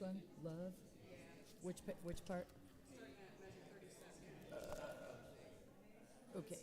one? Love? Which part? Okay.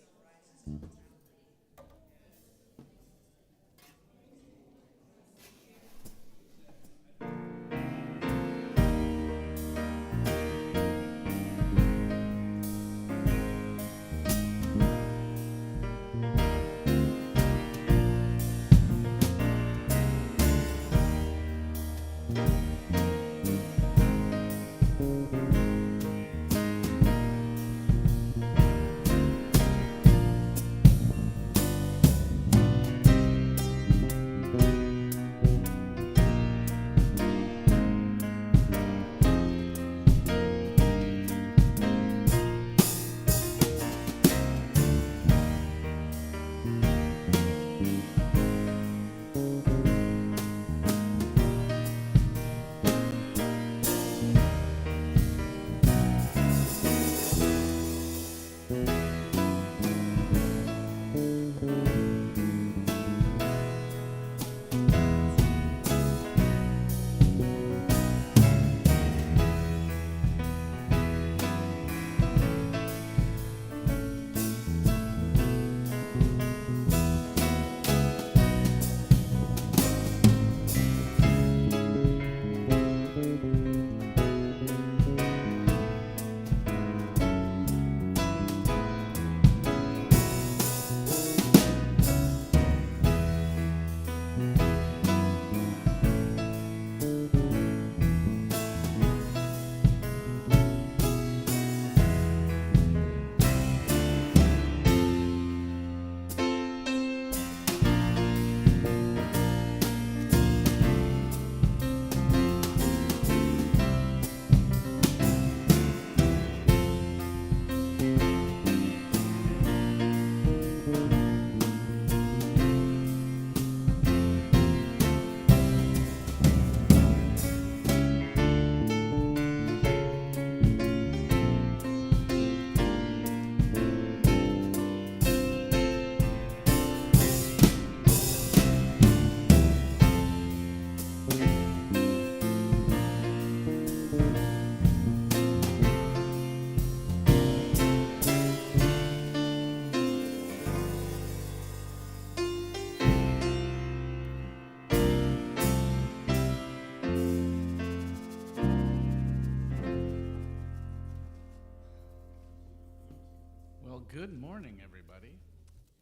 Well, good morning, everybody.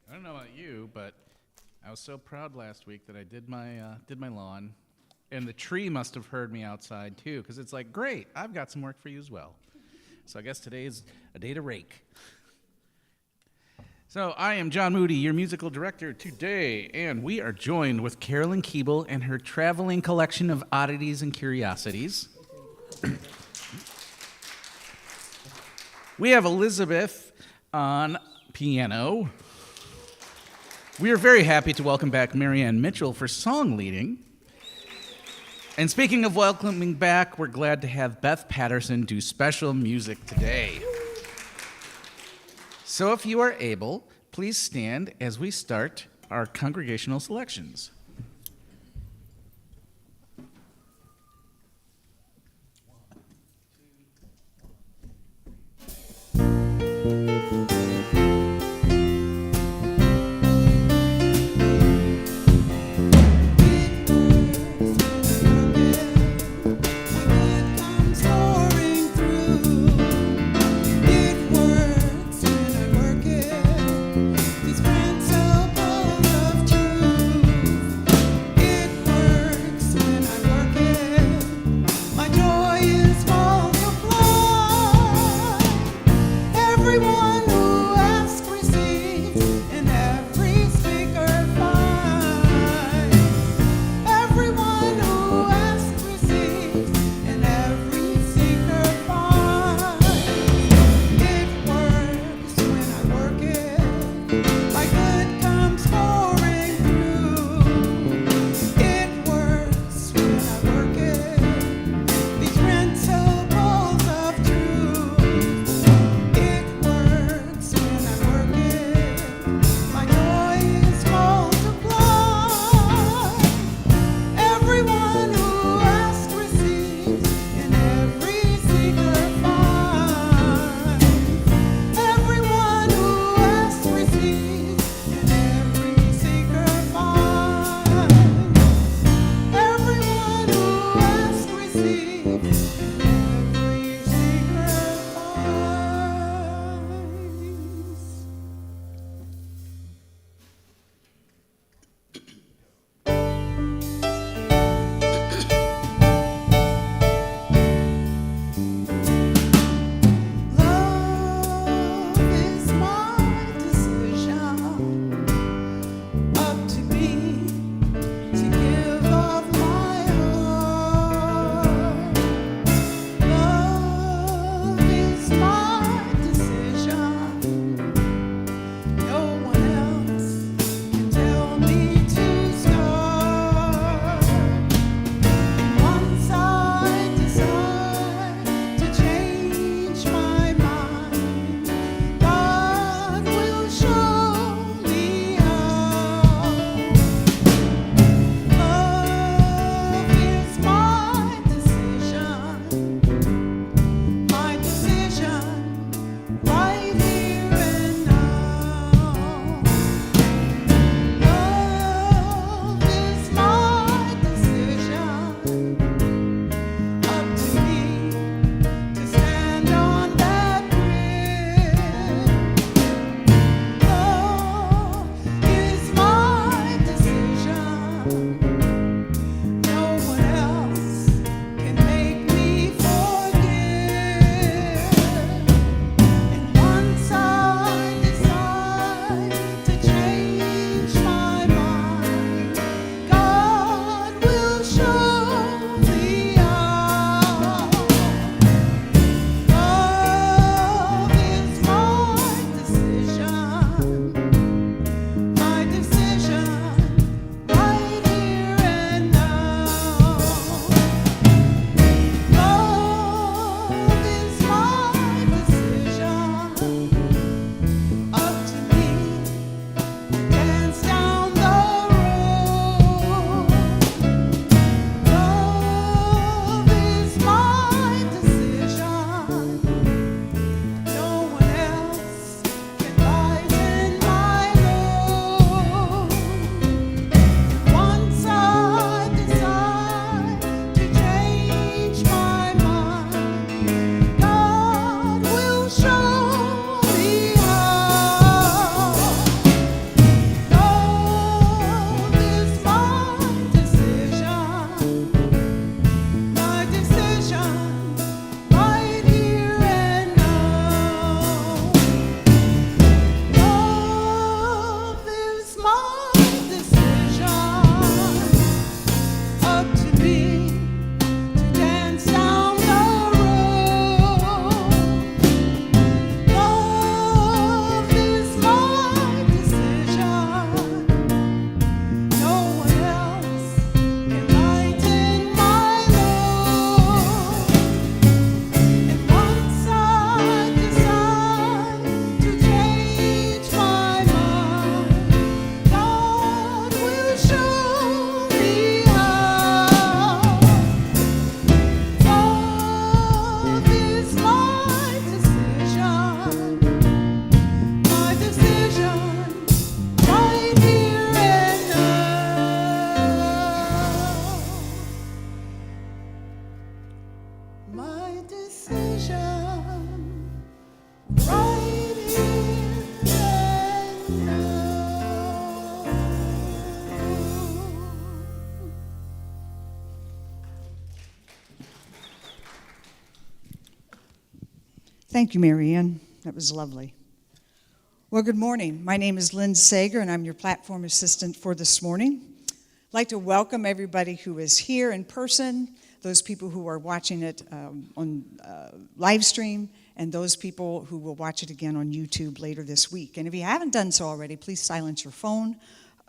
I don't know about you, but I was so proud last week that I did my lawn, and the tree must have heard me outside too, because it's like, great, I've got some work for you as well. So I guess today is a day to rake. So I am John Moody, your musical director today, and we are joined with Carolyn Keeble and her traveling collection of oddities and curiosities. We have Elizabeth on piano. We are very happy to welcome back Marianne Mitchell for song leading. And speaking of welcoming back, we're glad to have Beth Patterson do special music today. So if you are able, please stand as we start our congregational selections. These principles of truth Thank you, Mary Ann. That was lovely. Well, good morning. My name is Lynn Sager, and I'm your platform assistant for this morning. I'd like to welcome everybody who is here in person, those people who are watching it on live stream, and those people who will watch it again on YouTube later this week. And if you haven't done so already, please silence your phone.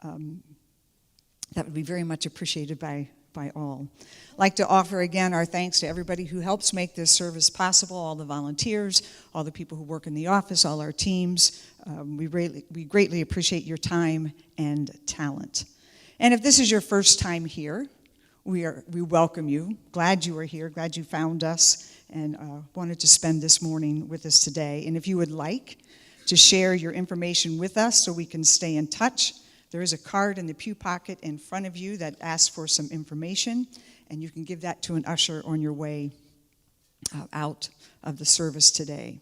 That would be very much appreciated by all. I'd like to offer again our thanks to everybody who helps make this service possible, all the volunteers, all the people who work in the office, all our teams. We greatly appreciate your time and talent. And if this is your first time here, we welcome you. Glad you are here, glad you found us, and wanted to spend this morning with us today. And if you would like to share your information with us so we can stay in touch, there is a card in the pew pocket in front of you that asks for some information, and you can give that to an usher on your way out of the service today.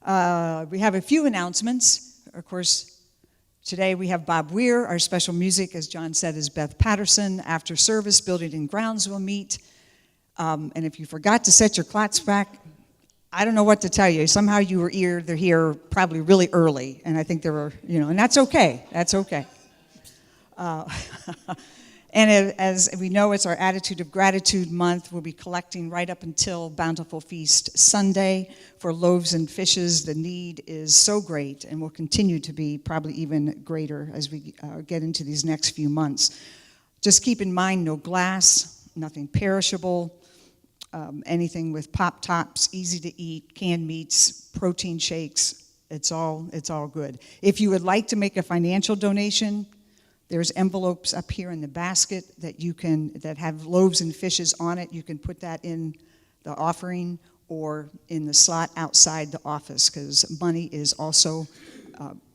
We have a few announcements. Of course, today we have Bob Weir. Our special music, as John said, is Beth Patterson. After service, Building and Grounds will meet. And if you forgot to set your clocks back, I don't know what to tell you. Somehow you were either here probably really early, and I think there were, and that's okay. That's okay. And as we know, it's our Attitude of Gratitude month. We'll be collecting right up until Bountiful Feast Sunday for loaves and fishes. The need is so great and will continue to be probably even greater as we get into these next few months. Just keep in mind, no glass, nothing perishable, anything with pop tops, easy to eat, canned meats, protein shakes. It's all good. If you would like to make a financial donation, there's envelopes up here in the basket that have loaves and fishes on it. You can put that in the offering or in the slot outside the office, because money is also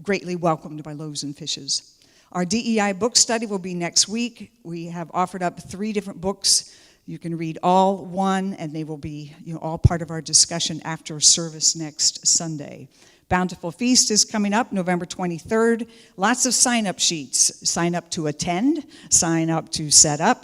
greatly welcomed by Loaves and Fishes. Our DEI book study will be next week. We have offered up 3 different books. You can read all one, and they will be all part of our discussion after service next Sunday. Bountiful Feast is coming up November 23rd. Lots of sign-up sheets. Sign up to attend, sign up to set up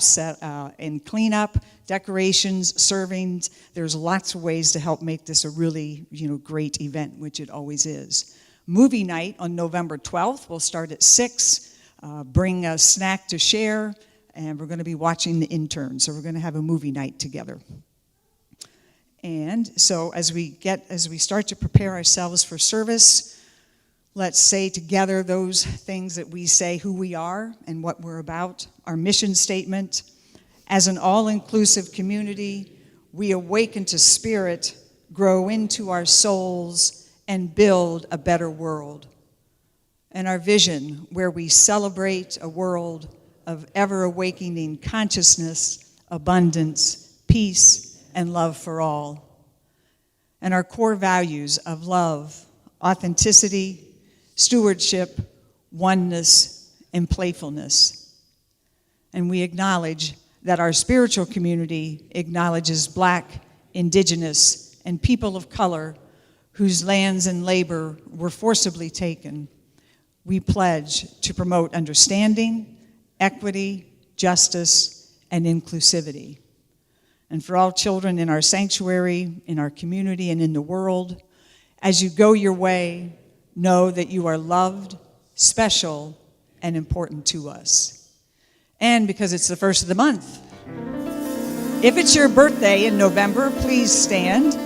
and clean up, decorations, servings. There's lots of ways to help make this a really great event, which it always is. Movie night on November 12th. We'll start at 6. Bring a snack to share, and we're going to be watching The Intern. So we're going to have a movie night together. And so as we start to prepare ourselves for service, let's say together those things that we say, who we are and what we're about. Our mission statement: as an all-inclusive community, we awaken to spirit, grow into our souls, and build a better world. And our vision, where we celebrate a world of ever-awakening consciousness, abundance, peace, and love for all. And our core values of love, authenticity, stewardship, oneness, and playfulness. And we acknowledge that our spiritual community acknowledges Black, Indigenous, and people of color whose lands and labor were forcibly taken. We pledge to promote understanding, equity, justice, and inclusivity. And for all children in our sanctuary, in our community, and in the world, as you go your way, know that you are loved, special, and important to us. And because it's the first of the month, if it's your birthday in November, please stand.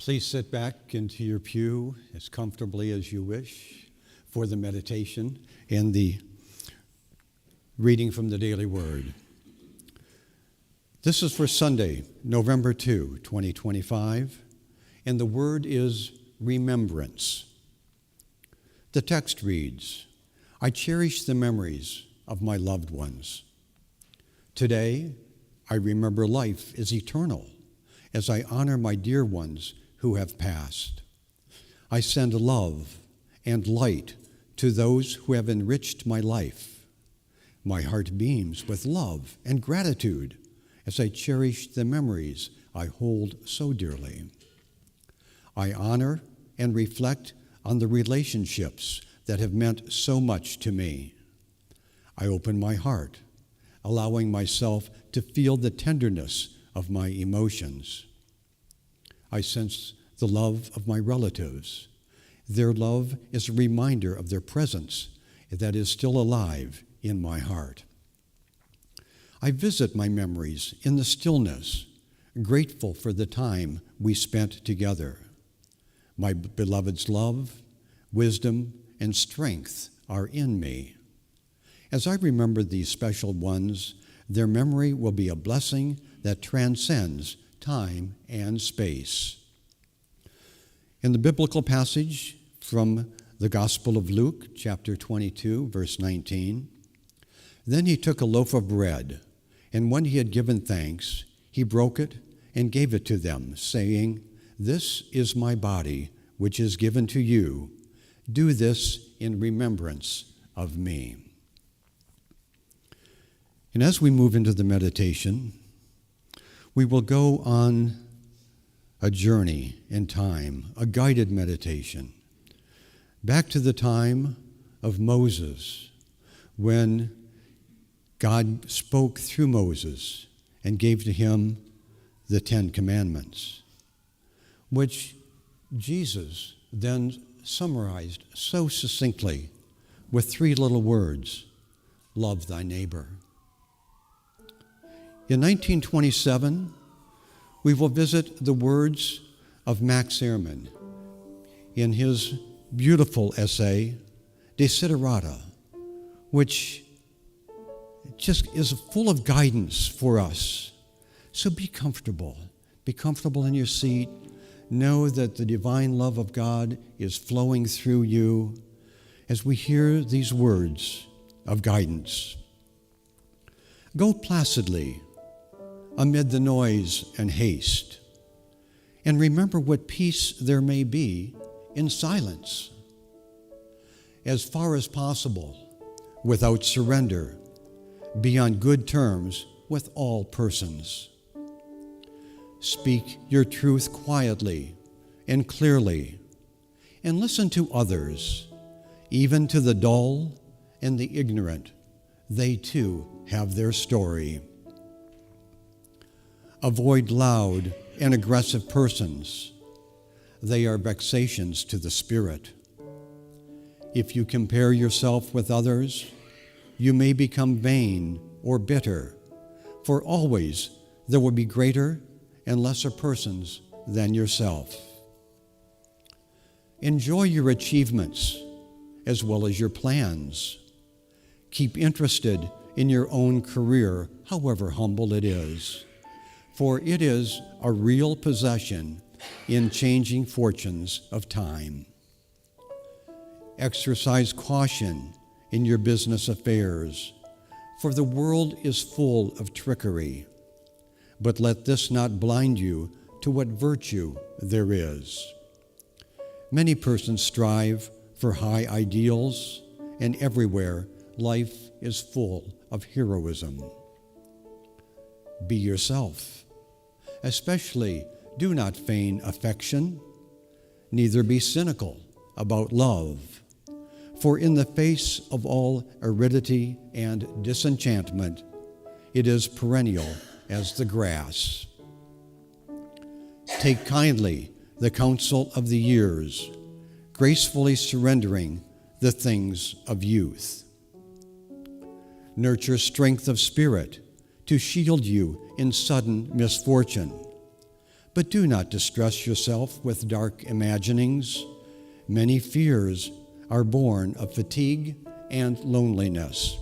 Please sit back into your pew as comfortably as you wish for the meditation and the reading from the Daily Word. This is for Sunday, November 2, 2025, and the word is remembrance. The text reads, I cherish the memories of my loved ones. Today, I remember life is eternal as I honor my dear ones who have passed. I send love and light to those who have enriched my life. My heart beams with love and gratitude as I cherish the memories I hold so dearly. I honor and reflect on the relationships that have meant so much to me. I open my heart, allowing myself to feel the tenderness of my emotions. I sense the love of my relatives. Their love is a reminder of their presence that is still alive in my heart. I visit my memories in the stillness, grateful for the time we spent together. My beloved's love, wisdom, and strength are in me. As I remember these special ones, their memory will be a blessing that transcends time and space. In the biblical passage from the Gospel of Luke, chapter 22, verse 19, then he took a loaf of bread, and when he had given thanks, he broke it and gave it to them, saying, This is my body, which is given to you. Do this in remembrance of me. And as we move into the meditation, we will go on a journey in time, a guided meditation, back to the time of Moses, when God spoke through Moses and gave to him the 10 Commandments, which Jesus then summarized so succinctly with 3 little words: love thy neighbor. In 1927, we will visit the words of Max Ehrmann in his beautiful essay, Desiderata, which just is full of guidance for us. So be comfortable. Be comfortable in your seat. Know that the divine love of God is flowing through you as we hear these words of guidance. Go placidly amid the noise and haste, and remember what peace there may be in silence. As far as possible, without surrender, be on good terms with all persons. Speak your truth quietly and clearly, and listen to others, even to the dull and the ignorant. They too have their story. Avoid loud and aggressive persons. They are vexations to the spirit. If you compare yourself with others, you may become vain or bitter, for always there will be greater and lesser persons than yourself. Enjoy your achievements as well as your plans. Keep interested in your own career, however humble it is, for it is a real possession in changing fortunes of time. Exercise caution in your business affairs, for the world is full of trickery. But let this not blind you to what virtue there is. Many persons strive for high ideals, and everywhere life is full of heroism. Be yourself. Especially, do not feign affection, neither be cynical about love. For in the face of all aridity and disenchantment, it is perennial as the grass. Take kindly the counsel of the years, gracefully surrendering the things of youth. Nurture strength of spirit to shield you in sudden misfortune. But do not distress yourself with dark imaginings. Many fears are born of fatigue and loneliness.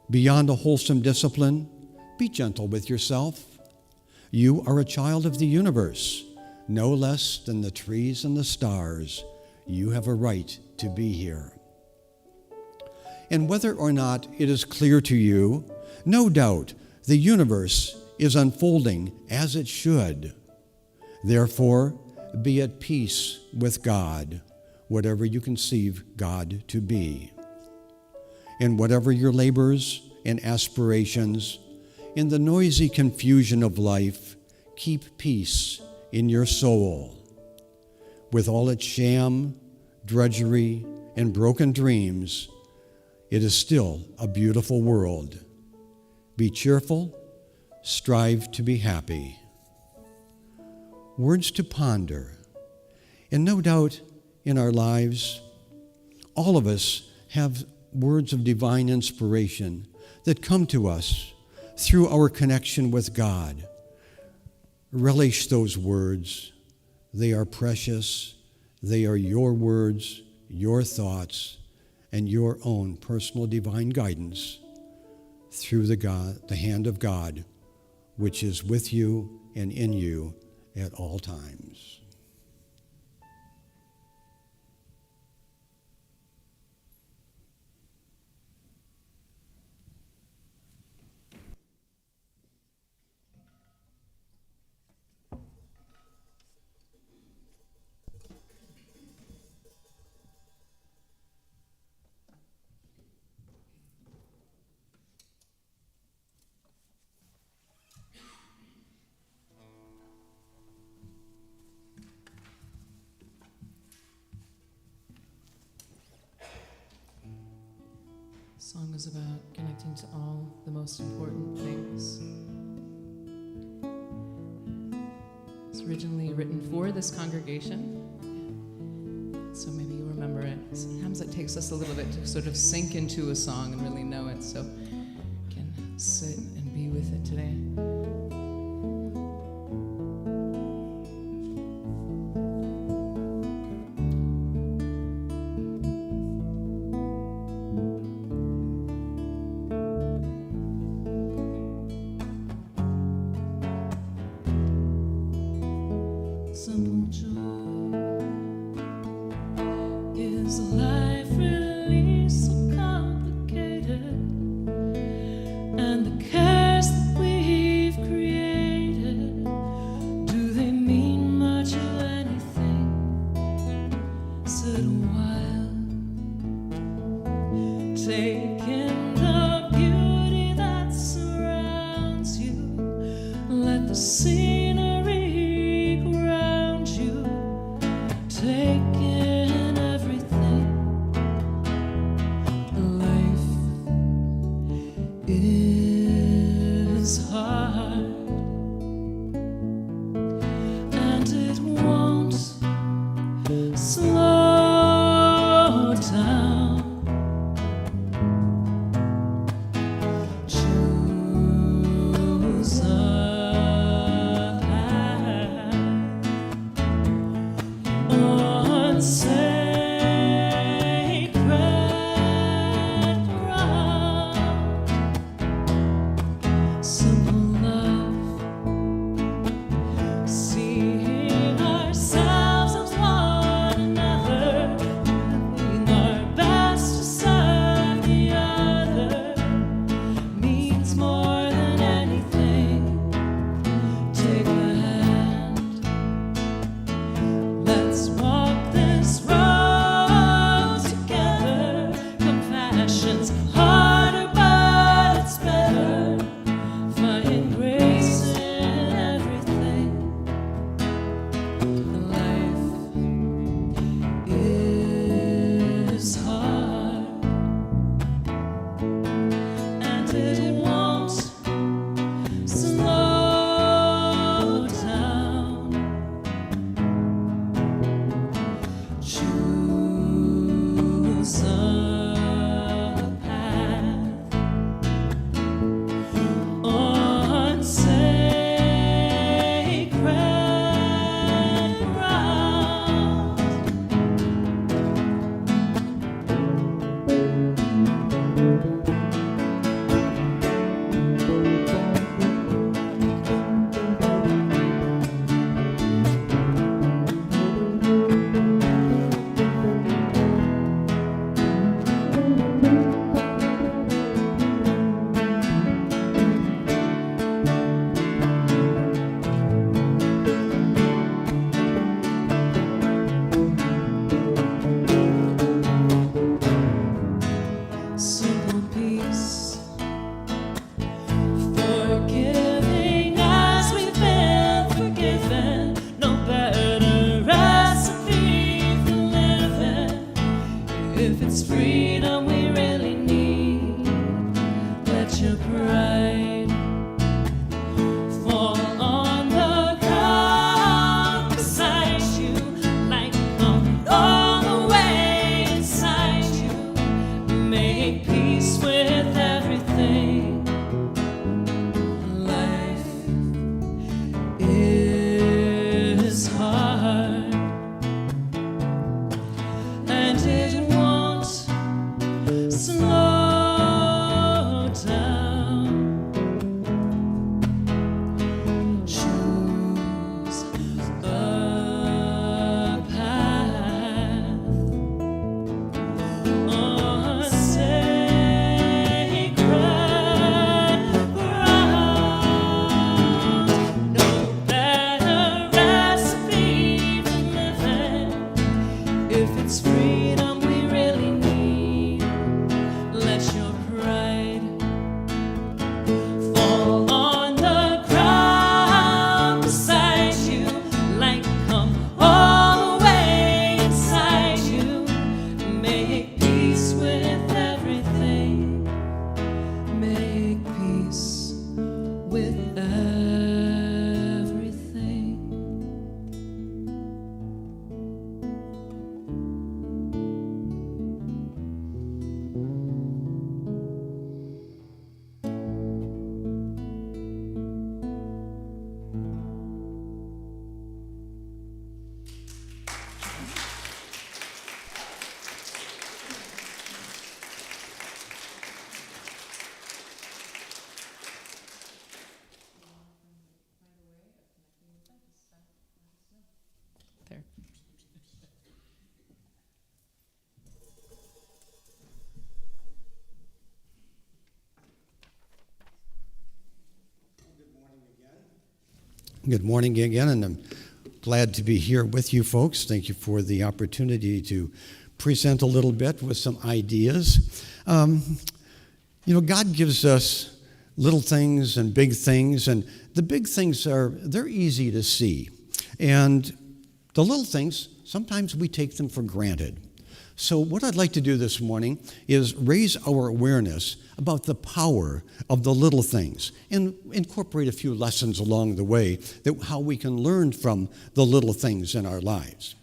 Beyond a wholesome discipline, be gentle with yourself. You are a child of the universe, no less than the trees and the stars. You have a right to be here. And whether or not it is clear to you, no doubt the universe is unfolding as it should. Therefore, be at peace with God, whatever you conceive God to be. And whatever your labors and aspirations, in the noisy confusion of life, keep peace in your soul. With all its sham, drudgery, and broken dreams, it is still a beautiful world. Be cheerful, strive to be happy. Words to ponder. And no doubt in our lives, all of us have words of divine inspiration that come to us through our connection with God. Relish those words. They are precious. They are your words, your thoughts, and your own personal divine guidance through the hand of God, which is with you and in you at all times. Song is about connecting to all the most important things. It's originally written for this congregation, so maybe you remember it. Sometimes it takes us a little bit to sort of sink into a song and really know it, so you can sit and be with it today. Simple joy is a life really so complicated, and the cares that we've created, do they mean much of anything? Sit a while, take in the beauty that surrounds you, let the scenery ground you. Good morning again, and I'm glad to be here with you folks. Thank you for the opportunity to present a little bit with some ideas. God gives us little things and big things, and the big things they're easy to see. And the little things, sometimes we take them for granted. So what I'd like to do this morning is raise our awareness about the power of the little things and incorporate a few lessons along the way, how we can learn from the little things in our lives.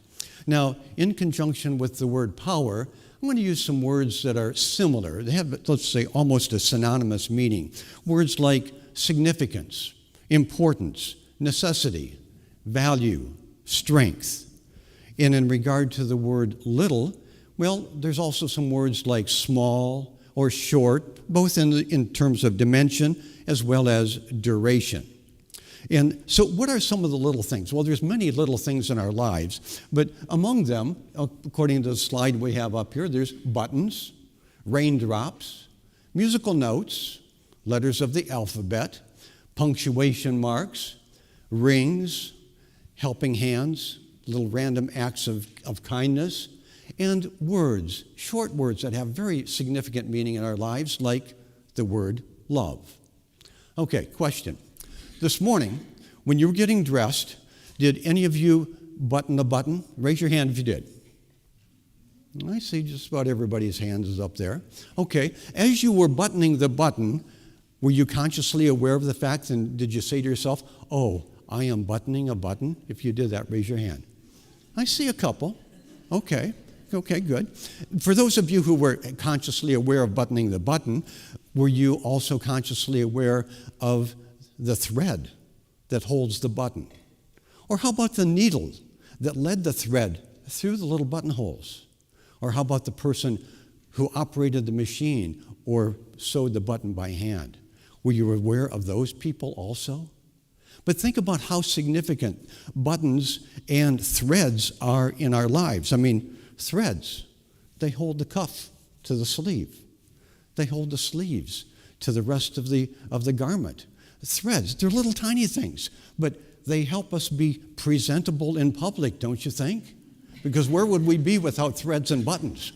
Now, in conjunction with the word power, I'm going to use some words that are similar. They have, let's say, almost a synonymous meaning. Words like significance, importance, necessity, value, strength. And in regard to the word little, well, there's also some words like small or short, both in terms of dimension as well as duration. And so what are some of the little things? Well, there's many little things in our lives, but among them, according to the slide we have up here, there's buttons, raindrops, musical notes, letters of the alphabet, punctuation marks, rings, helping hands, little random acts of kindness, and words, short words that have very significant meaning in our lives, like the word love. Okay, question. This morning, when you were getting dressed, did any of you button a button? Raise your hand if you did. I see just about everybody's hands is up there. Okay, as you were buttoning the button, were you consciously aware of the fact, and did you say to yourself, oh, I am buttoning a button? If you did that, raise your hand. I see a couple. Okay, good. For those of you who were consciously aware of buttoning the button, were you also consciously aware of the thread that holds the button? Or how about the needle that led the thread through the little buttonholes? Or how about the person who operated the machine or sewed the button by hand? Were you aware of those people also? But think about how significant buttons and threads are in our lives. I mean, threads, they hold the cuff to the sleeve. They hold the sleeves to the rest of the garment. Threads, they're little tiny things, but they help us be presentable in public, don't you think? Because where would we be without threads and buttons?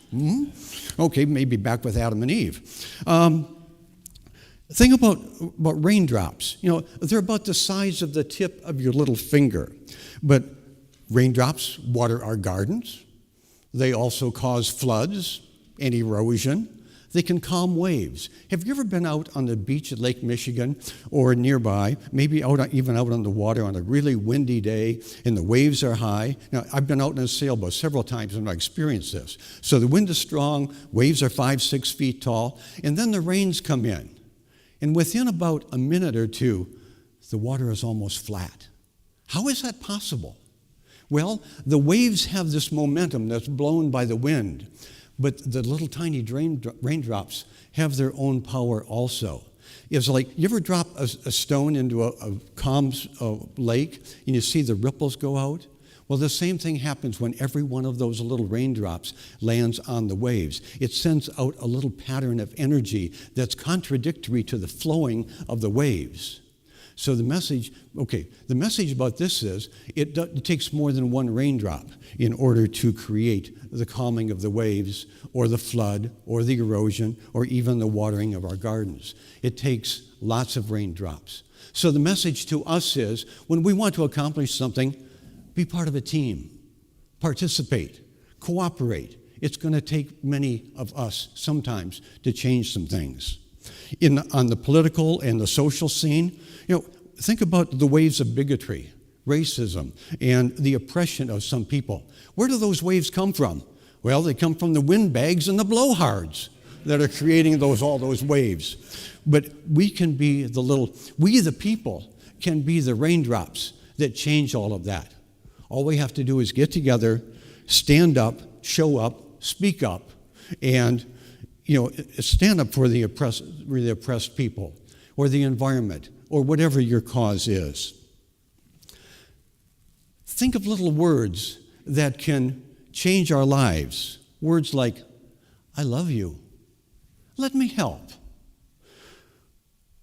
Okay, maybe back with Adam and Eve. Think about raindrops. They're about the size of the tip of your little finger. But raindrops water our gardens. They also cause floods and erosion. They can calm waves. Have you ever been out on the beach at Lake Michigan or nearby, maybe even out on the water on a really windy day and the waves are high? Now, I've been out in a sailboat several times and I've experienced this. So the wind is strong, waves are 5-6 feet tall, and then the rains come in. And within about a minute or two, the water is almost flat. How is that possible? Well, the waves have this momentum that's blown by the wind, but the little tiny raindrops have their own power also. It's like, you ever drop a stone into a calm lake and you see the ripples go out? Well, the same thing happens when every one of those little raindrops lands on the waves. It sends out a little pattern of energy that's contradictory to the flowing of the waves. So the message about this is, it takes more than one raindrop in order to create the calming of the waves, or the flood, or the erosion, or even the watering of our gardens. It takes lots of raindrops. So the message to us is, when we want to accomplish something, be part of a team, participate, cooperate. It's going to take many of us sometimes to change some things. On the political and the social scene, think about the waves of bigotry, racism, and the oppression of some people. Where do those waves come from? Well, they come from the windbags and the blowhards that are creating all those waves. But we the people, can be the raindrops that change all of that. All we have to do is get together, stand up, show up, speak up, and stand up for the oppressed people, or the environment, or whatever your cause is. Think of little words that can change our lives. Words like, I love you. Let me help.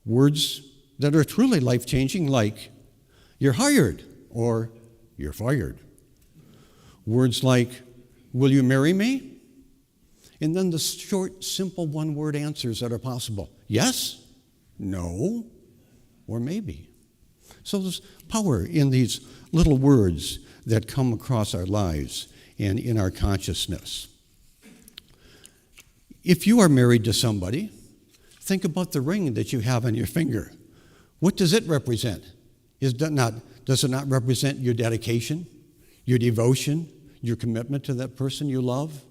Words that are truly life-changing, like, you're hired, or you're fired. Words like, will you marry me? And then the short, simple one-word answers that are possible. Yes, no, or maybe. So there's power in these little words that come across our lives and in our consciousness. If you are married to somebody, think about the ring that you have on your finger. What does it represent? Does it not represent your dedication, your devotion, your commitment to that person you love?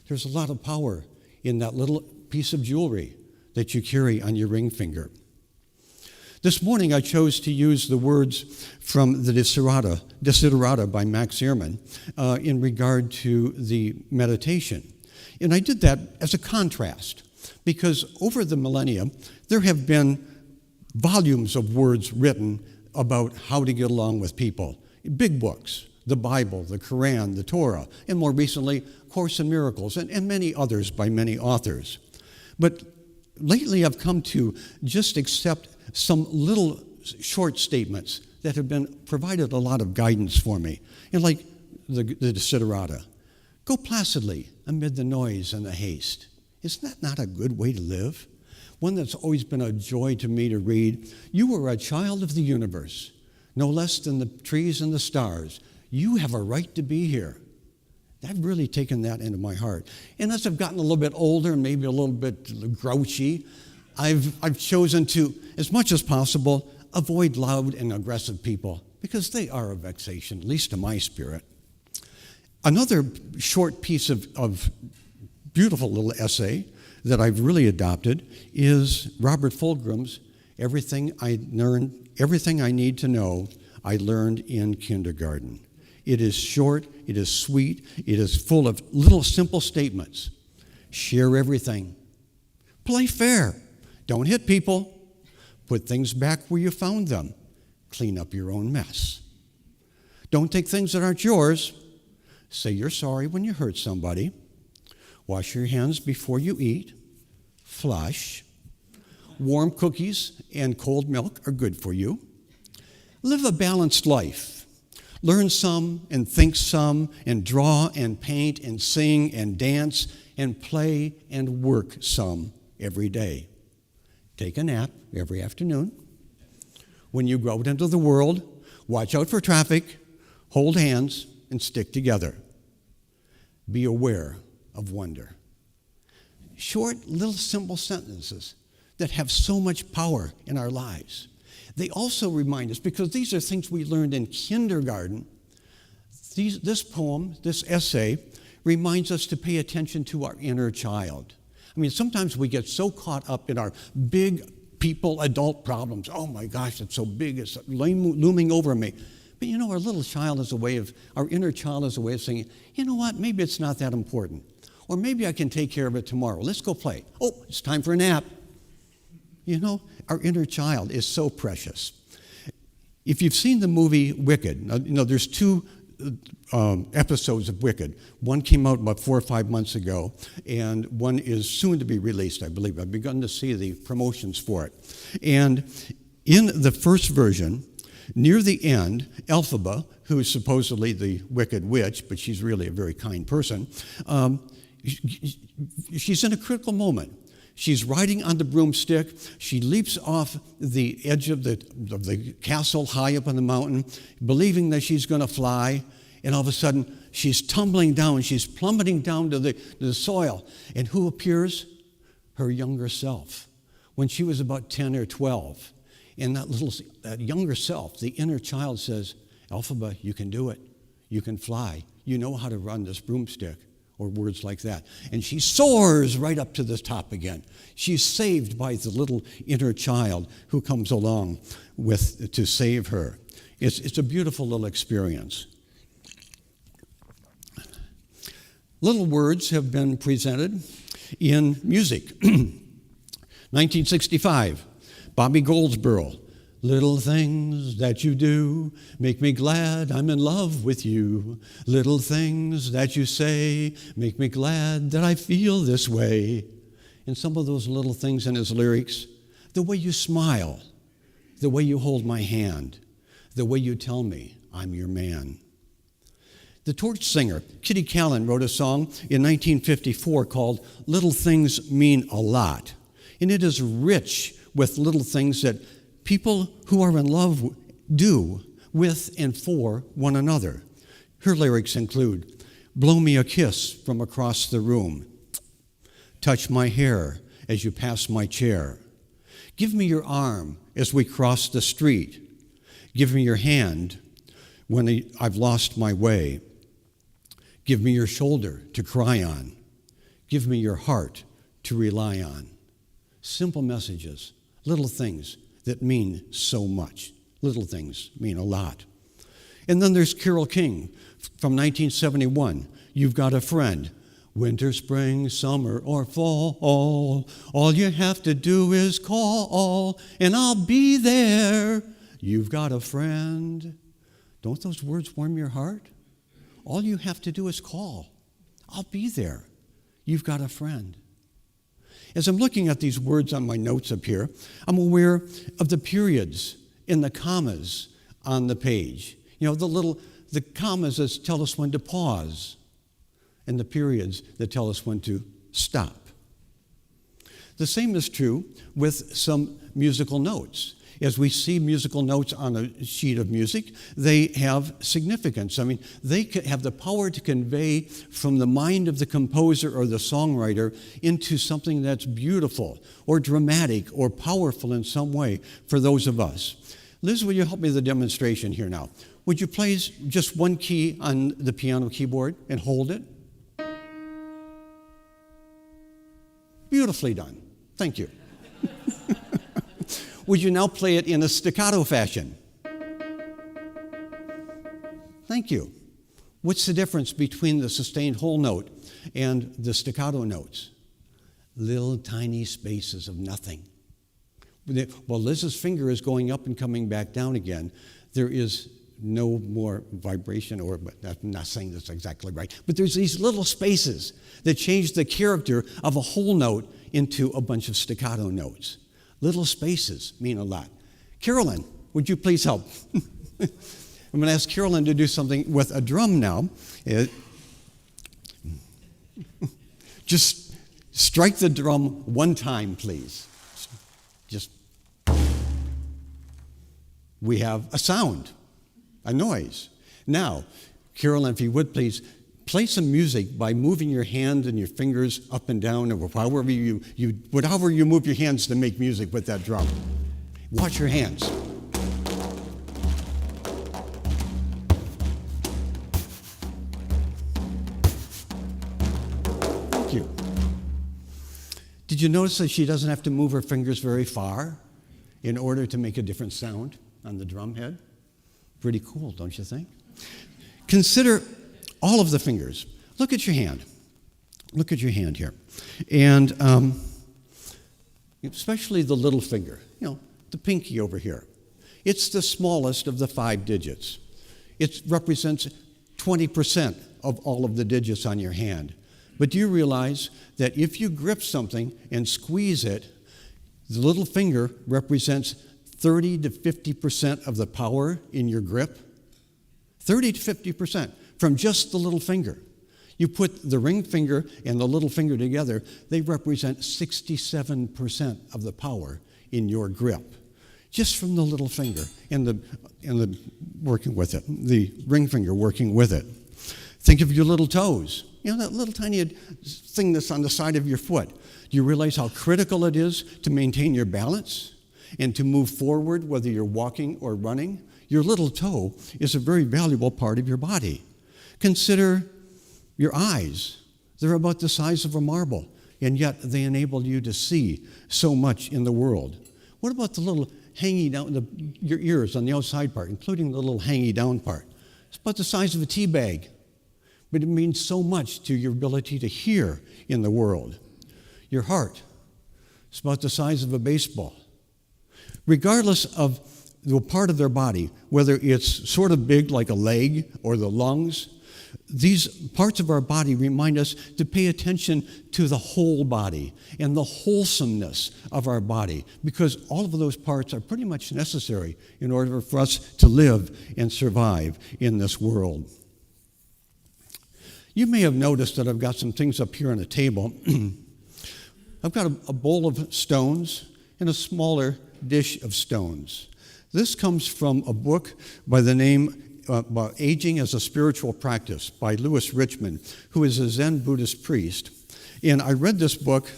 There's a lot of power in that little piece of jewelry that you carry on your ring finger. This morning I chose to use the words from the Desiderata by Max Ehrmann in regard to the meditation. And I did that as a contrast, because over the millennia, there have been volumes of words written about how to get along with people. Big books, the Bible, the Quran, the Torah, and more recently, Course in Miracles, and many others by many authors. But lately I've come to just accept some little short statements that have been provided a lot of guidance for me. And like the Desiderata, go placidly amid the noise and the haste. Isn't that not a good way to live? One that's always been a joy to me to read. You are a child of the universe, no less than the trees and the stars. You have a right to be here. I've really taken that into my heart. And as I've gotten a little bit older and maybe a little bit grouchy, I've chosen to, as much as possible, avoid loud and aggressive people because they are a vexation, at least to my spirit. Another short piece of beautiful little essay that I've really adopted is Robert Fulgram's Everything I Need to Know, I Learned in Kindergarten. It is short, it is sweet, it is full of little simple statements. Share everything. Play fair. Don't hit people. Put things back where you found them. Clean up your own mess. Don't take things that aren't yours. Say you're sorry when you hurt somebody. Wash your hands before you eat. Flush. Warm cookies and cold milk are good for you. Live a balanced life. Learn some and think some and draw and paint and sing and dance and play and work some every day. Take a nap every afternoon. When you go out into the world, watch out for traffic, hold hands, and stick together. Be aware of wonder. Short, little, simple sentences that have so much power in our lives. They also remind us, because these are things we learned in kindergarten, this poem, this essay, reminds us to pay attention to our inner child. I mean, sometimes we get so caught up in our big adult problems. Oh my gosh, it's so big, it's looming over me. But you know, our inner child is a way of saying, you know what, maybe it's not that important. Or maybe I can take care of it tomorrow. Let's go play. Oh, it's time for a nap. You know, our inner child is so precious. If you've seen the movie Wicked, there's two episodes of Wicked. One came out about 4 or 5 months ago, and one is soon to be released, I believe. I've begun to see the promotions for it. And in the first version, near the end, Elphaba, who is supposedly the wicked witch, but she's really a very kind person, she's in a critical moment. She's riding on the broomstick. She leaps off the edge of the castle high up on the mountain, believing that she's going to fly. And all of a sudden, she's tumbling down. She's plummeting down to the soil. And who appears? Her younger self. When she was about 10 or 12. And that younger self, the inner child, says, Elphaba, you can do it. You can fly. You know how to run this broomstick. Or words like that. And she soars right up to the top again. She's saved by the little inner child who comes along to save her. It's a beautiful little experience. Little words have been presented in music. 1965, Bobby Goldsboro. Little things that you do make me glad I'm in love with you. Little things that you say make me glad that I feel this way. And some of those little things in his lyrics, the way you smile, the way you hold my hand, the way you tell me I'm your man. The torch singer, Kitty Callan, wrote a song in 1954 called Little Things Mean a Lot. And it is rich with little things that people who are in love do with and for one another. Her lyrics include, blow me a kiss from across the room. Touch my hair as you pass my chair. Give me your arm as we cross the street. Give me your hand when I've lost my way. Give me your shoulder to cry on. Give me your heart to rely on. Simple messages, little things that mean so much. Little things mean a lot. And then there's Carole King from 1971. You've got a friend. Winter, spring, summer, or fall, all you have to do is call, and I'll be there. You've got a friend. Don't those words warm your heart? All you have to do is call. I'll be there. You've got a friend. As I'm looking at these words on my notes up here, I'm aware of the periods and the commas on the page. You know, the commas that tell us when to pause, and the periods that tell us when to stop. The same is true with some musical notes. As we see musical notes on a sheet of music, they have significance. I mean, they have the power to convey from the mind of the composer or the songwriter into something that's beautiful or dramatic or powerful in some way for those of us. Liz, will you help me with the demonstration here now? Would you play just one key on the piano keyboard and hold it? Beautifully done. Thank you. Would you now play it in a staccato fashion? Thank you. What's the difference between the sustained whole note and the staccato notes? Little tiny spaces of nothing. While Liz's finger is going up and coming back down again, there is no more vibration, but I'm not saying that's exactly right, but there's these little spaces that change the character of a whole note into a bunch of staccato notes. Little spaces mean a lot. Carolyn, would you please help? I'm going to ask Carolyn to do something with a drum now. Just strike the drum one time, please. Just. We have a sound. A noise. Now, Carolyn, if you would please, play some music by moving your hands and your fingers up and down, or however you move your hands to make music with that drum. Watch your hands. Thank you. Did you notice that she doesn't have to move her fingers very far in order to make a different sound on the drum head? Pretty cool, don't you think? Consider all of the fingers. Look at your hand. Look at your hand here. And especially the little finger, the pinky over here. It's the smallest of the 5 digits. It represents 20% of all of the digits on your hand. But do you realize that if you grip something and squeeze it, the little finger represents 30 to 50% of the power in your grip? 30 to 50% from just the little finger. You put the ring finger and the little finger together, they represent 67% of the power in your grip. Just from the little finger and the working with it, the ring finger working with it. Think of your little toes. That little tiny thing that's on the side of your foot. Do you realize how critical it is to maintain your balance and to move forward, whether you're walking or running? Your little toe is a very valuable part of your body. Consider your eyes. They're about the size of a marble, and yet they enable you to see so much in the world. What about the little hanging down, your ears on the outside part, including the little hanging down part? It's about the size of a tea bag, but it means so much to your ability to hear in the world. Your heart, it's about the size of a baseball. Regardless of the part of their body, whether it's sort of big like a leg or the lungs, These parts of our body remind us to pay attention to the whole body and the wholesomeness of our body, because all of those parts are pretty much necessary in order for us to live and survive in this world. You may have noticed that I've got some things up here on the table. I've got a bowl of stones and a smaller dish of stones. This comes from a book by the name Aging as a Spiritual Practice by Louis Richmond, who is a Zen Buddhist priest. And I read this book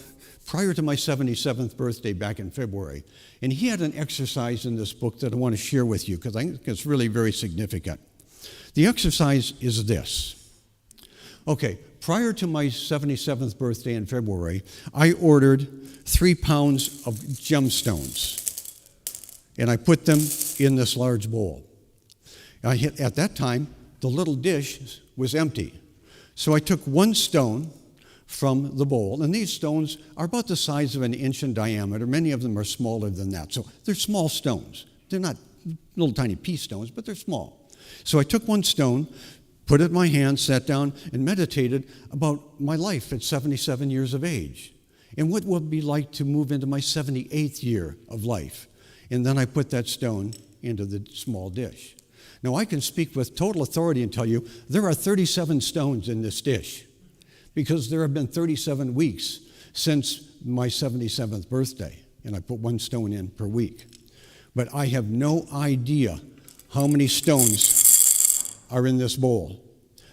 prior to my 77th birthday back in February. And he had an exercise in this book that I want to share with you because I think it's really very significant. The exercise is this. Okay, prior to my 77th birthday in February, I ordered 3 pounds of gemstones. And I put them in this large bowl. At that time, the little dish was empty. So I took 1 stone from the bowl, and these stones are about the size of an inch in diameter. Many of them are smaller than that. So they're small stones. They're not little tiny pea stones, but they're small. So I took 1 stone, put it in my hand, sat down, and meditated about my life at 77 years of age and what would it be like to move into my 78th year of life. And then I put that stone into the small dish. Now, I can speak with total authority and tell you there are 37 stones in this dish because there have been 37 weeks since my 77th birthday, and I put 1 stone in per week. But I have no idea how many stones are in this bowl.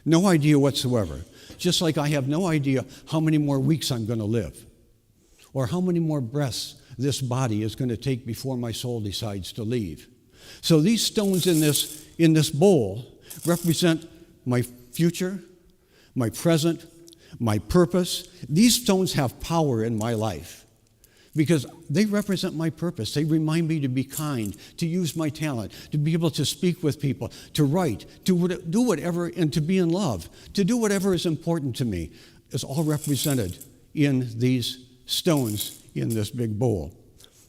No idea whatsoever. Just like I have no idea how many more weeks I'm going to live or how many more breaths this body is going to take before my soul decides to leave. So these stones in this bowl represent my future, my present, my purpose. These stones have power in my life because they represent my purpose. They remind me to be kind, to use my talent, to be able to speak with people, to write, to do whatever, and to be in love, to do whatever is important to me, is all represented in these stones in this big bowl.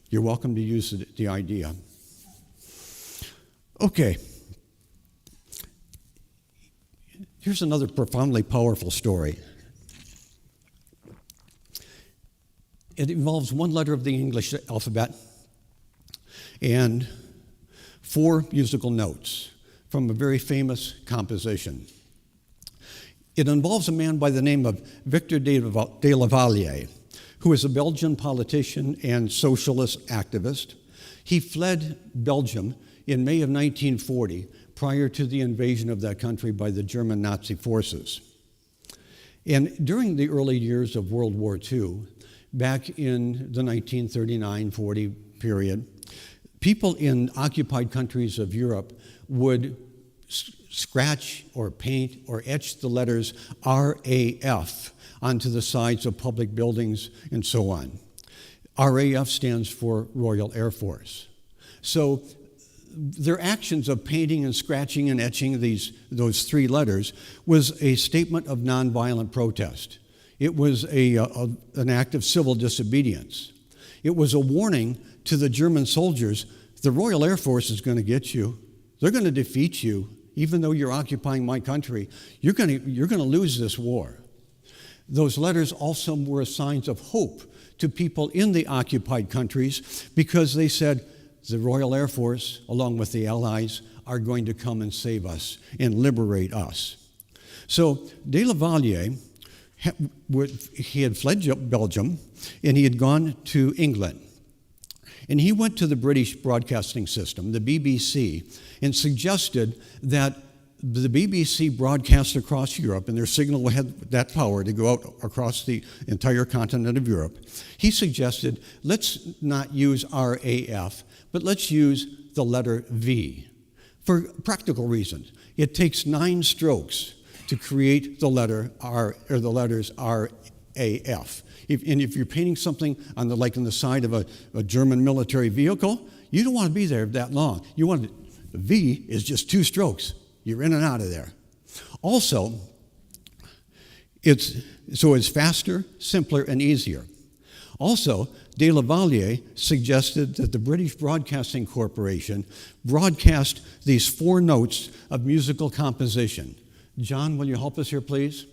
You're welcome to use the idea. Okay. Here's another profoundly powerful story. It involves 1 letter of the English alphabet and 4 musical notes from a very famous composition. It involves a man by the name of Victor de la Vallière, who is a Belgian politician and socialist activist. He fled Belgium in May of 1940, prior to the invasion of that country by the German Nazi forces. And during the early years of World War II, back in the 1939-40 period, people in occupied countries of Europe would scratch or paint or etch the letters RAF onto the sides of public buildings and so on. RAF stands for Royal Air Force. So their actions of painting and scratching and etching those 3 letters was a statement of nonviolent protest. It was an act of civil disobedience. It was a warning to the German soldiers, the Royal Air Force is going to get you. They're going to defeat you, even though you're occupying my country. You're going to lose this war. Those letters also were signs of hope to people in the occupied countries because they said, the Royal Air Force, along with the Allies, are going to come and save us and liberate us. So de la Vallière, he had fled Belgium, and he had gone to England. And he went to the British broadcasting system, the BBC, and suggested that the BBC broadcast across Europe, and their signal had that power to go out across the entire continent of Europe. He suggested, let's not use RAF, but let's use the letter V for practical reasons. It takes 9 strokes to create the letter R, or the letters RAF. If you're painting something on the side of a German military vehicle, you don't want to be there that long. The V is just 2 strokes. You're in and out of there. Also, it's faster, simpler, and easier. Also, de la Vallière suggested that the British Broadcasting Corporation broadcast these 4 notes of musical composition. John, will you help us here, please?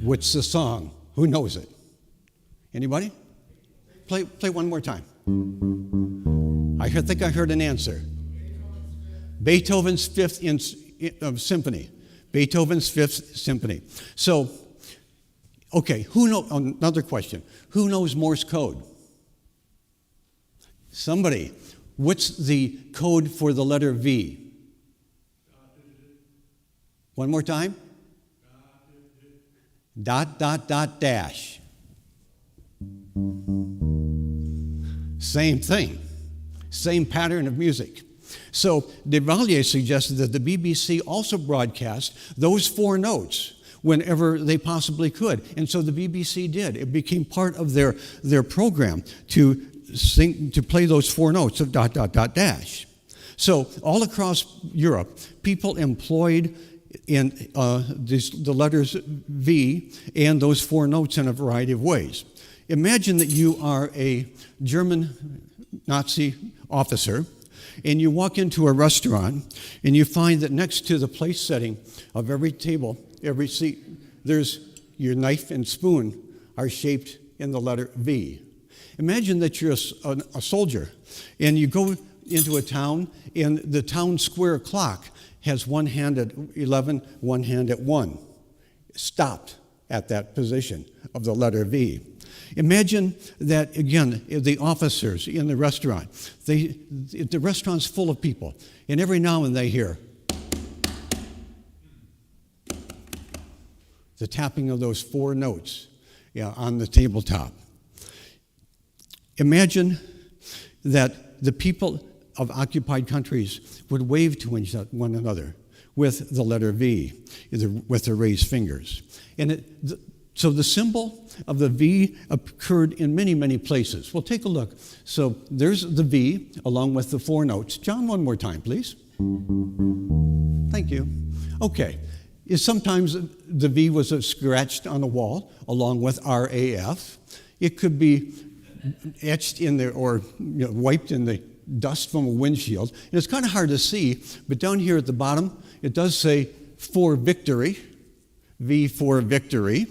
What's the song? Who knows it? Anybody? Play one more time. I think I heard an answer. Beethoven's Fifth Symphony. Beethoven's Fifth Symphony. So, okay, another question. Who knows Morse code? Somebody. What's the code for the letter V? One more time. Dot, dot, dot, dash. Same thing. Same pattern of music. So Devalier suggested that the BBC also broadcast those 4 notes whenever they possibly could. And so the BBC did. It became part of their program to play those 4 notes of dot, dot, dot, dash. So all across Europe, people employed in the letters V and those 4 notes in a variety of ways. Imagine that you are a German Nazi officer, and you walk into a restaurant, and you find that next to the place setting of every table, every seat, there's your knife and spoon are shaped in the letter V. Imagine that you're a soldier, and you go into a town, and the town square clock has one hand at 11, one hand at 1, stopped at that position of the letter V. Imagine that, again, the officers in the restaurant, the restaurant's full of people, and every now and then they hear the tapping of those 4 notes on the tabletop. Imagine that the people of occupied countries would wave to one another with the letter V, with their raised fingers. And so the symbol of the V occurred in many, many places. Well, take a look. So there's the V along with the 4 notes. John, one more time, please. Thank you. Okay. Sometimes the V was scratched on a wall along with RAF. It could be etched in there or wiped in the dust from a windshield. And it's kind of hard to see, but down here at the bottom, it does say for victory, V for victory.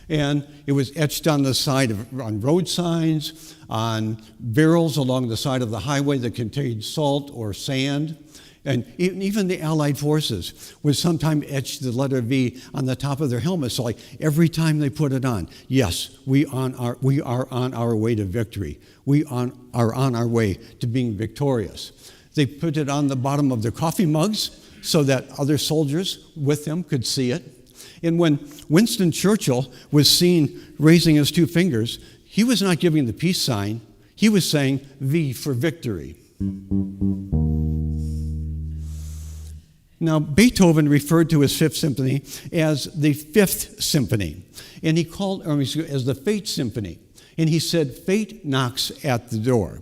And it was etched on the side on road signs, on barrels along the side of the highway that contained salt or sand. And even the Allied forces would sometimes etch the letter V on the top of their helmets. So like every time they put it on, yes, we are on our way to victory. We are on our way to being victorious. They put it on the bottom of their coffee mugs so that other soldiers with them could see it. And when Winston Churchill was seen raising his 2 fingers, he was not giving the peace sign. He was saying V for victory. Now, Beethoven referred to his Fifth Symphony as the Fifth Symphony, and he called it as the Fate Symphony. And he said, fate knocks at the door.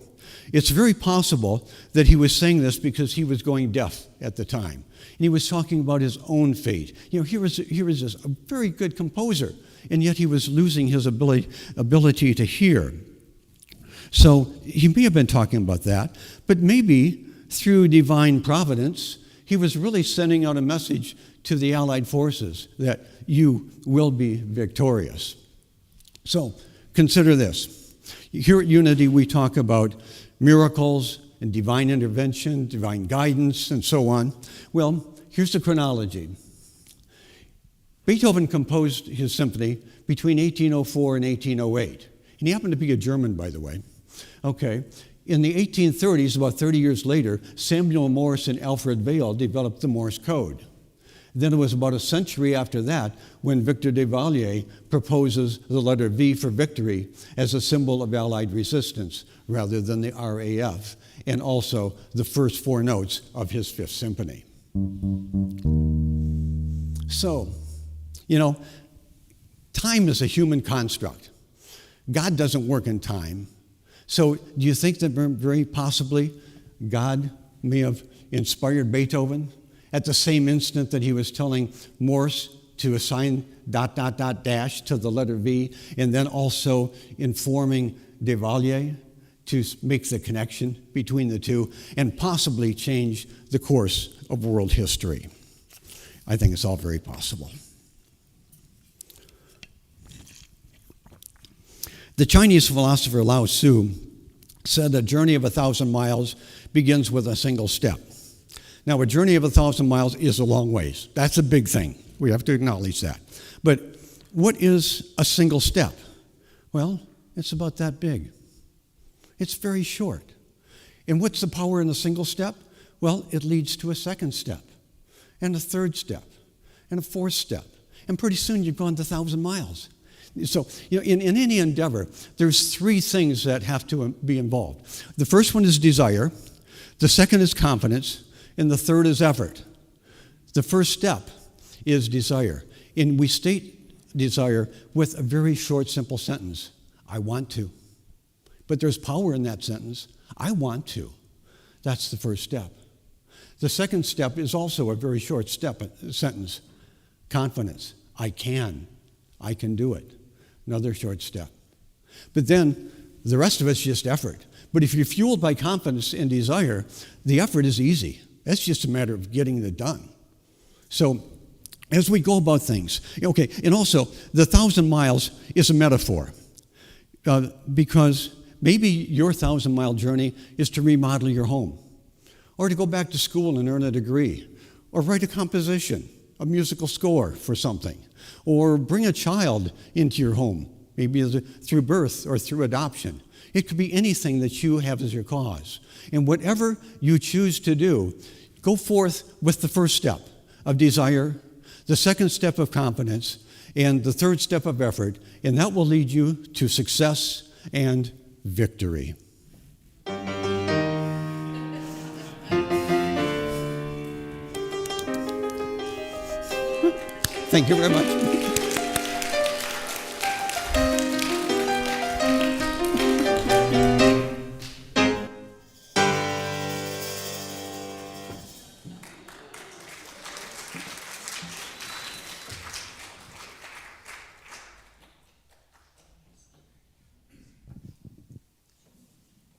It's very possible that he was saying this because he was going deaf at the time. And he was talking about his own fate. Here was this a very good composer, and yet he was losing his ability to hear. So he may have been talking about that, but maybe through divine providence, he was really sending out a message to the Allied forces that you will be victorious. So consider this. Here at Unity, we talk about miracles and divine intervention, divine guidance, and so on. Well, here's the chronology. Beethoven composed his symphony between 1804 and 1808. And he happened to be a German, by the way. Okay. In the 1830s, about 30 years later, Samuel Morse and Alfred Vail developed the Morse code. Then it was about a century after that when Victor Devalier proposes the letter V for victory as a symbol of Allied resistance rather than the RAF, and also the first 4 notes of his Fifth Symphony. So, time is a human construct. God doesn't work in time. So do you think that very possibly God may have inspired Beethoven at the same instant that he was telling Morse to assign ... dash to the letter V, and then also informing Devalier to make the connection between the two and possibly change the course of world history. I think it's all very possible. The Chinese philosopher Lao Tzu said a journey of 1,000 miles begins with a single step. Now, a journey of 1,000 miles is a long ways. That's a big thing. We have to acknowledge that. But what is a single step? Well, it's about that big. It's very short. And what's the power in a single step? Well, it leads to a second step, and a third step, and a fourth step. And pretty soon you've gone to 1,000 miles. So, in any endeavor, there's three things that have to be involved. The first one is desire, the second is confidence, and the third is effort. The first step is desire. And we state desire with a very short, simple sentence. I want to. But there's power in that sentence. I want to. That's the first step. The second step is also a very short sentence. Confidence. I can do it. Another short step. But then the rest of it's just effort. But if you're fueled by confidence and desire, the effort is easy. It's just a matter of getting it done. So as we go about things, okay, and also the 1,000 miles is a metaphor because maybe your 1,000-mile journey is to remodel your home, or to go back to school and earn a degree, or write a composition, a musical score for something, or bring a child into your home, maybe through birth or through adoption. It could be anything that you have as your cause. And whatever you choose to do, go forth with the first step of desire, the second step of confidence, and the third step of effort, and that will lead you to success and victory. Thank you very much.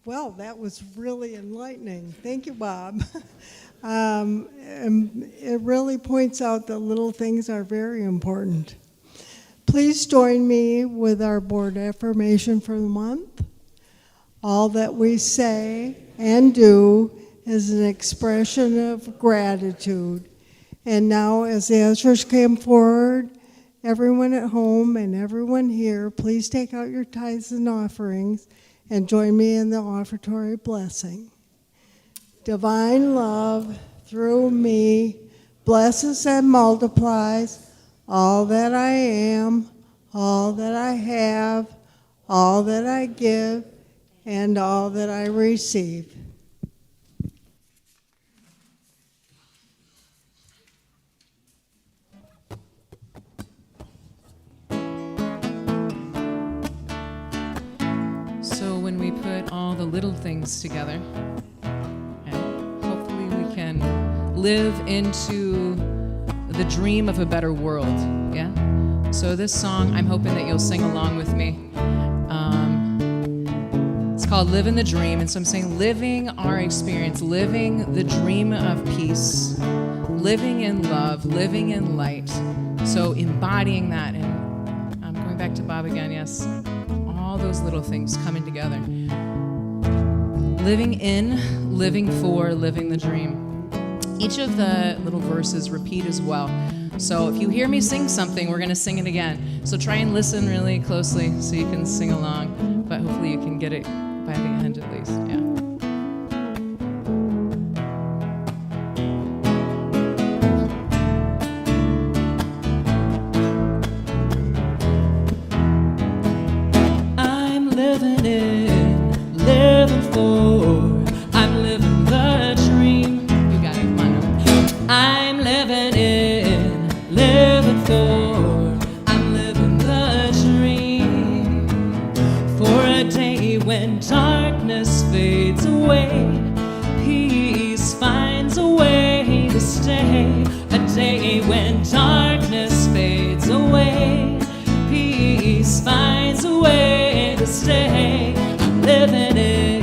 Well, that was really enlightening. Thank you, Bob. It really points out that little things are very important. Please join me with our board affirmation for the month. All that we say and do is an expression of gratitude. And now, as the ushers came forward, everyone at home and everyone here, please take out your tithes and offerings and join me in the offertory blessing. Divine love through me blesses and multiplies all that I am, all that I have, all that I give, and all that I receive. So when we put all the little things together, and hopefully we can live into the dream of a better world, yeah? So this song, I'm hoping that you'll sing along with me. It's called Live in the Dream, and so I'm saying living our experience, living the dream of peace, living in love, living in light. So embodying that, and I'm going back to Bob again, yes. All those little things coming together. Living in, living for, living the dream. Each of the little verses repeat as well. So if you hear me sing something, we're going to sing it again. So try and listen really closely so you can sing along, but hopefully you can get it by the end at least, yeah. Living in, living for, I'm living the dream. You got it, come on now. I'm living in, living for, I'm living the dream. For a day when darkness fades away, peace finds a way to stay. A day when darkness fades away, peace finds a way to stay. I'm living it.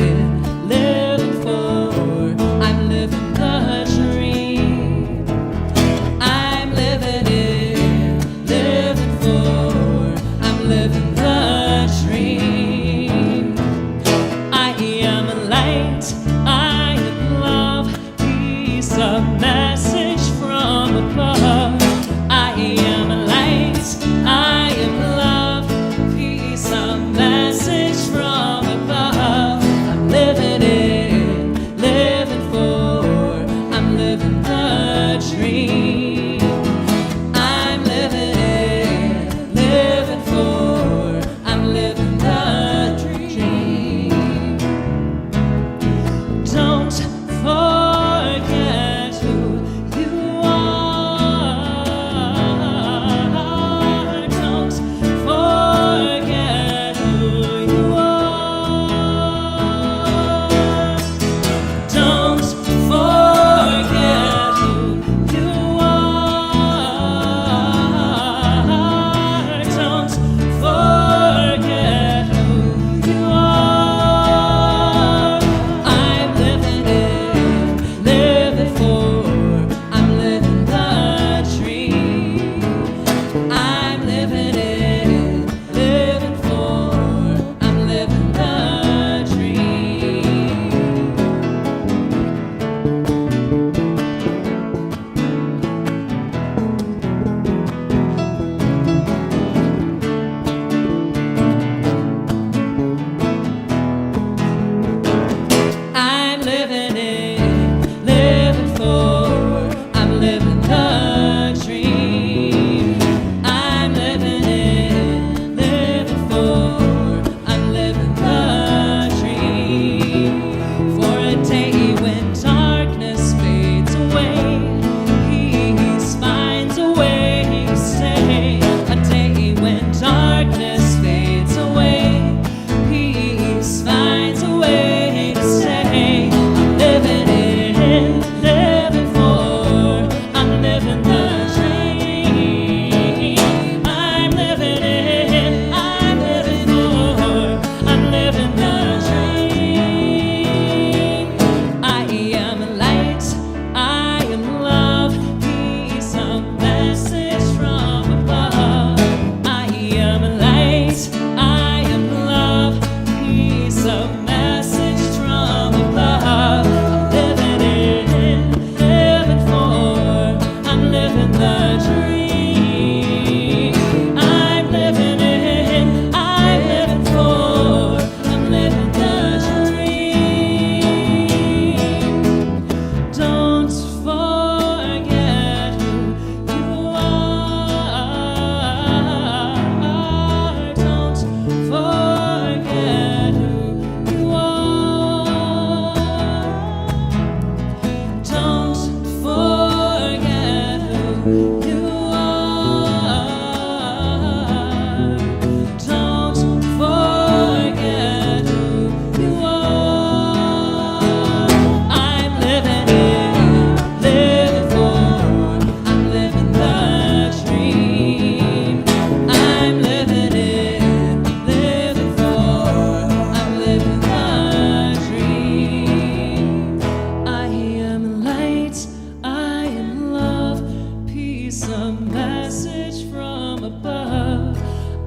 Peace, a message from above.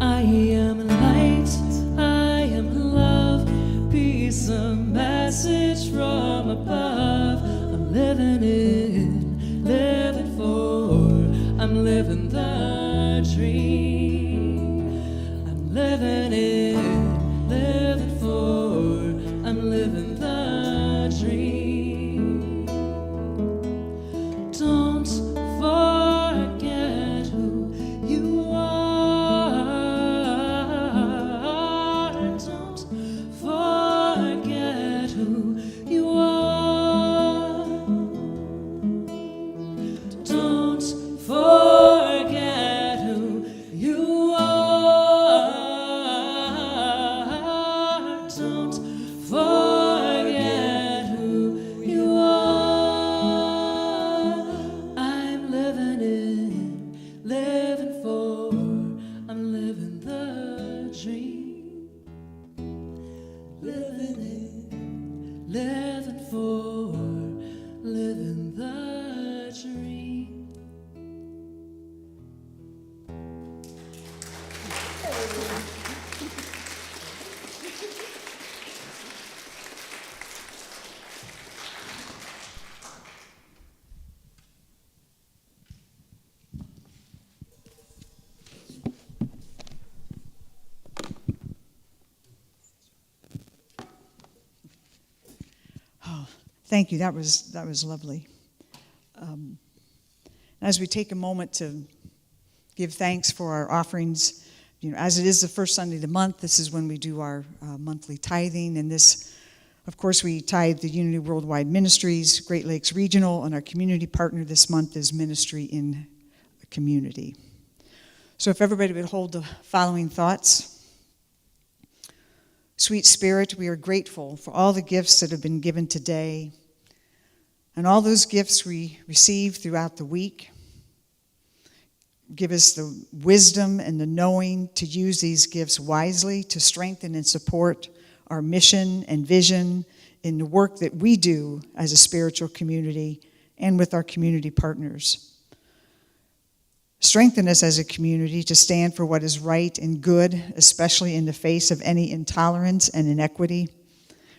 I am light, I am love. Peace, a message from above. I'm living in, living for. I'm living the dream. I'm living in, living for. I'm living the dream. Don't forget who you are. Don't forget who you are. Don't forget who you are. Don't forget who you are. I'm living in, living for. I'm living the dream. Living in, living for. Living the dream. Thank you. That was lovely. As we take a moment to give thanks for our offerings, as it is the first Sunday of the month, this is when we do our monthly tithing. And this, of course, we tithe the Unity Worldwide Ministries, Great Lakes Regional, and our community partner this month is Ministry in Community. So if everybody would hold the following thoughts. Sweet Spirit, we are grateful for all the gifts that have been given today and all those gifts we receive throughout the week. Give us the wisdom and the knowing to use these gifts wisely to strengthen and support our mission and vision in the work that we do as a spiritual community and with our community partners. Strengthen us as a community to stand for what is right and good, especially in the face of any intolerance and inequity.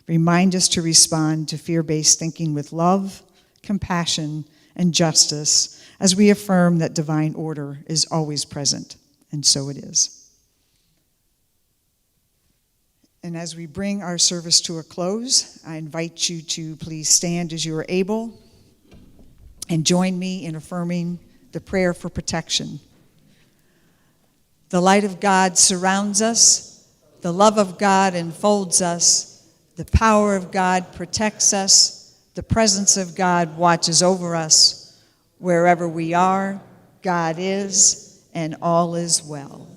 Remind us to respond to fear-based thinking with love, compassion, and justice as we affirm that divine order is always present, and so it is. And as we bring our service to a close, I invite you to please stand as you are able and join me in affirming the prayer for protection. The light of God surrounds us. The love of God enfolds us. The power of God protects us. The presence of God watches over us. Wherever we are, God is, and all is well.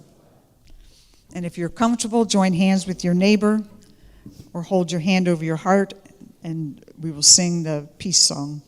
And if you're comfortable, join hands with your neighbor or hold your hand over your heart, and we will sing the peace song.